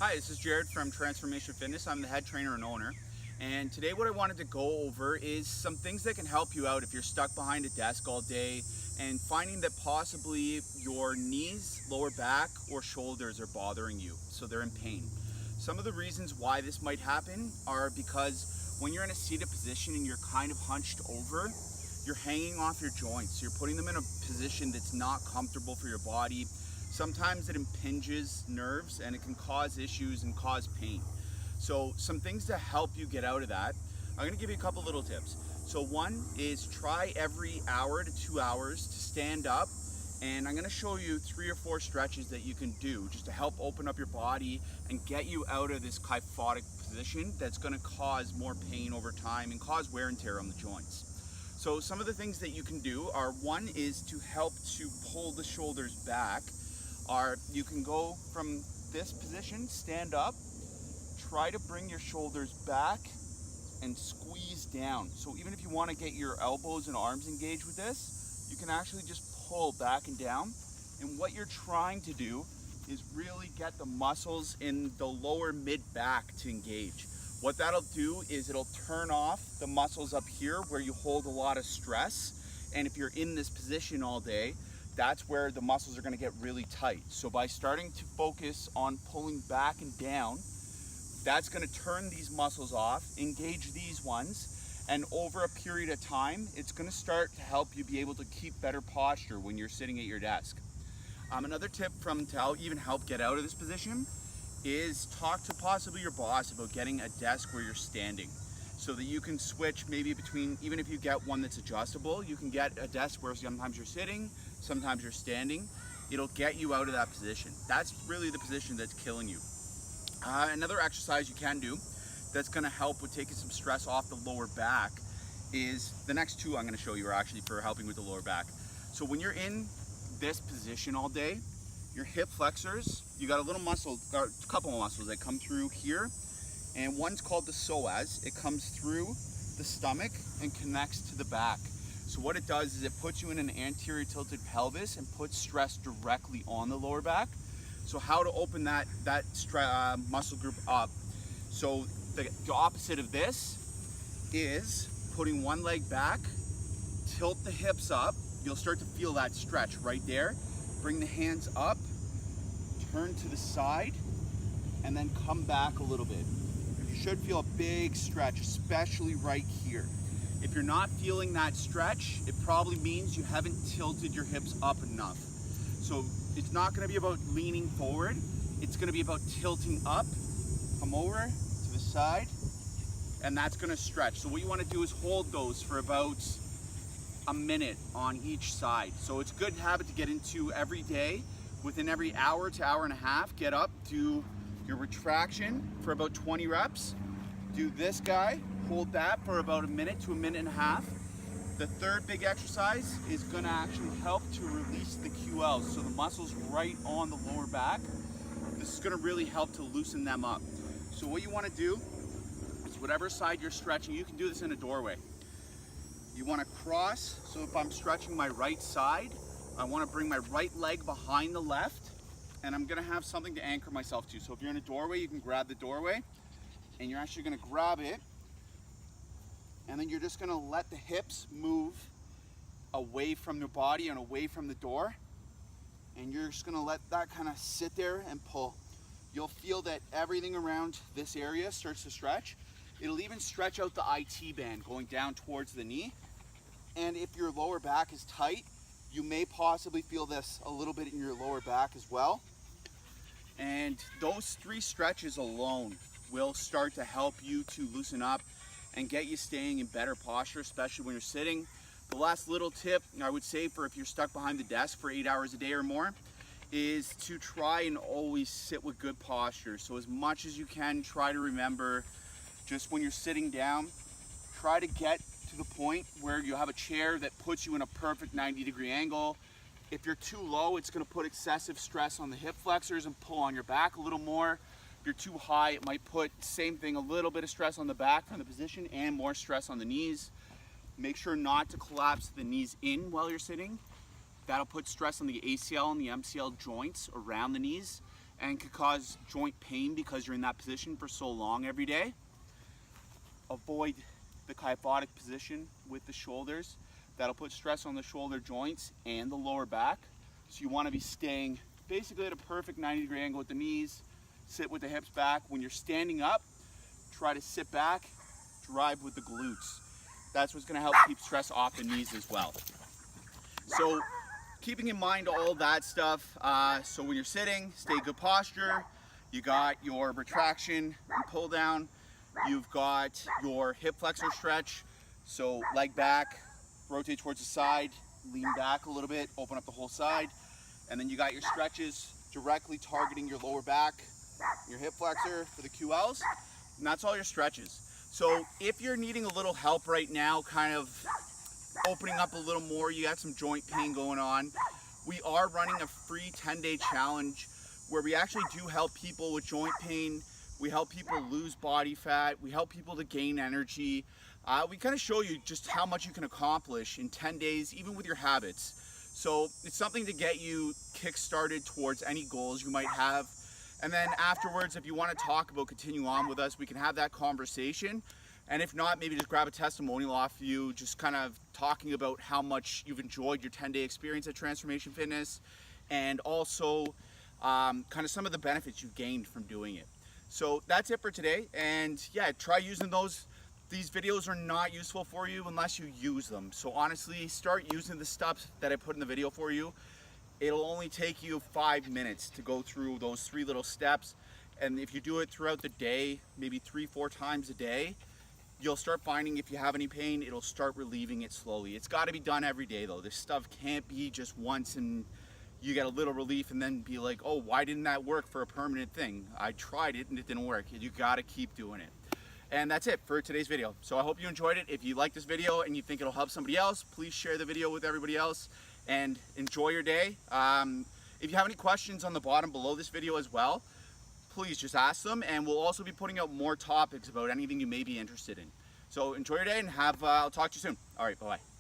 Hi, this is Jared from Transformation Fitness. I'm the head trainer and owner. And today what I wanted to go over is some things that can help you out if you're stuck behind a desk all day and finding that possibly your knees, lower back, or shoulders are bothering you, so they're in pain. Some of the reasons why this might happen are because when you're in a seated position and you're kind of hunched over, you're hanging off your joints. You're putting them in a position that's not comfortable for your body. Sometimes it impinges nerves and it can cause issues and cause pain. So some things to help you get out of that. I'm gonna give you a couple little tips. So one is try every hour to 2 hours to stand up, and I'm gonna show you 3 or 4 stretches that you can do just to help open up your body and get you out of this kyphotic position that's gonna cause more pain over time and cause wear and tear on the joints. So some of the things that you can do are, one is to help to pull the shoulders back. You can go from this position, stand up, try to bring your shoulders back and squeeze down. So even if you want to get your elbows and arms engaged with this, you can actually just pull back and down. And what you're trying to do is really get the muscles in the lower mid back to engage. What that'll do is it'll turn off the muscles up here where you hold a lot of stress. And if you're in this position all day, that's where the muscles are going to get really tight. So by starting to focus on pulling back and down, that's going to turn these muscles off, engage these ones, and over a period of time, it's going to start to help you be able to keep better posture when you're sitting at your desk. Another tip to even help get out of this position is talk to possibly your boss about getting a desk where you're standing, so that you can switch maybe between, even if you get one that's adjustable, you can get a desk where sometimes you're sitting, sometimes you're standing. It'll get you out of that position. That's really the position that's killing you. Another exercise you can do that's gonna help with taking some stress off the lower back is, the next two I'm gonna show you are actually for helping with the lower back. So when you're in this position all day, your hip flexors, you got a little muscle, or a couple of muscles that come through here, and one's called the psoas. It comes through the stomach and connects to the back. So what it does is it puts you in an anterior tilted pelvis and puts stress directly on the lower back. So how to open that muscle group up? So the opposite of this is putting one leg back, tilt the hips up. You'll start to feel that stretch right there. Bring the hands up, turn to the side, and then come back a little bit. You should feel a big stretch, especially right here. If you're not feeling that stretch, it probably means you haven't tilted your hips up enough. So it's not gonna be about leaning forward, it's gonna be about tilting up, come over to the side, and that's gonna stretch. So what you wanna do is hold those for about a minute on each side. So it's a good habit to get into every day. Within every hour to hour and a half, get up, do your retraction for about 20 reps. Do this guy, hold that for about a minute to a minute and a half. The third big exercise is gonna actually help to release the QLs, so the muscles right on the lower back. This is gonna really help to loosen them up. So what you wanna do is whatever side you're stretching, you can do this in a doorway. You wanna cross, so if I'm stretching my right side, I wanna bring my right leg behind the left, and I'm gonna have something to anchor myself to. So if you're in a doorway, you can grab the doorway, and you're actually gonna grab it, and then you're just gonna let the hips move away from the body and away from the door, and you're just gonna let that kind of sit there and pull. You'll feel that everything around this area starts to stretch. It'll even stretch out the IT band going down towards the knee. And if your lower back is tight, you may possibly feel this a little bit in your lower back as well. And those 3 stretches alone will start to help you to loosen up and get you staying in better posture, especially when you're sitting. The last little tip I would say for if you're stuck behind the desk for 8 hours a day or more is to try and always sit with good posture. So as much as you can, try to remember, just when you're sitting down, try to get to the point where you have a chair that puts you in a perfect 90-degree angle. If you're too low, it's gonna put excessive stress on the hip flexors and pull on your back a little more. If you're too high, it might put, same thing, a little bit of stress on the back from the position and more stress on the knees. Make sure not to collapse the knees in while you're sitting. That'll put stress on the ACL and the MCL joints around the knees, and could cause joint pain because you're in that position for so long every day. Avoid the kyphotic position with the shoulders. That'll put stress on the shoulder joints and the lower back. So you want to be staying basically at a perfect 90-degree angle with the knees. Sit with the hips back. When you're standing up, try to sit back, drive with the glutes. That's what's going to help keep stress off the knees as well. So keeping in mind all that stuff, so when you're sitting, stay good posture. You got your retraction and pull down. You've got your hip flexor stretch. So leg back, rotate towards the side, lean back a little bit, open up the whole side. And then you got your stretches directly targeting your lower back, your hip flexor for the QLs. And that's all your stretches. So if you're needing a little help right now, kind of opening up a little more, you got some joint pain going on, we are running a free 10-day challenge where we actually do help people with joint pain. We help people lose body fat. We help people to gain energy. We kind of show you just how much you can accomplish in 10 days, even with your habits. So it's something to get you kick-started towards any goals you might have. And then afterwards, if you want to talk about continue on with us, we can have that conversation. And if not, maybe just grab a testimonial off you, just kind of talking about how much you've enjoyed your 10-day experience at Transformation Fitness, and also kind of some of the benefits you've gained from doing it. So that's it for today. And yeah, try using those. These videos are not useful for you unless you use them. So honestly, start using the stuff that I put in the video for you. It'll only take you 5 minutes to go through those 3 little steps. And if you do it throughout the day, maybe 3-4 times a day, you'll start finding if you have any pain, it'll start relieving it slowly. It's got to be done every day though. This stuff can't be just once and you get a little relief and then be like, oh, why didn't that work for a permanent thing? I tried it and it didn't work. You got to keep doing it. And that's it for today's video. So I hope you enjoyed it. If you like this video and you think it'll help somebody else, please share the video with everybody else and enjoy your day. If you have any questions on the bottom below this video as well, please just ask them, and we'll also be putting out more topics about anything you may be interested in. So enjoy your day and I'll talk to you soon. All right, bye-bye.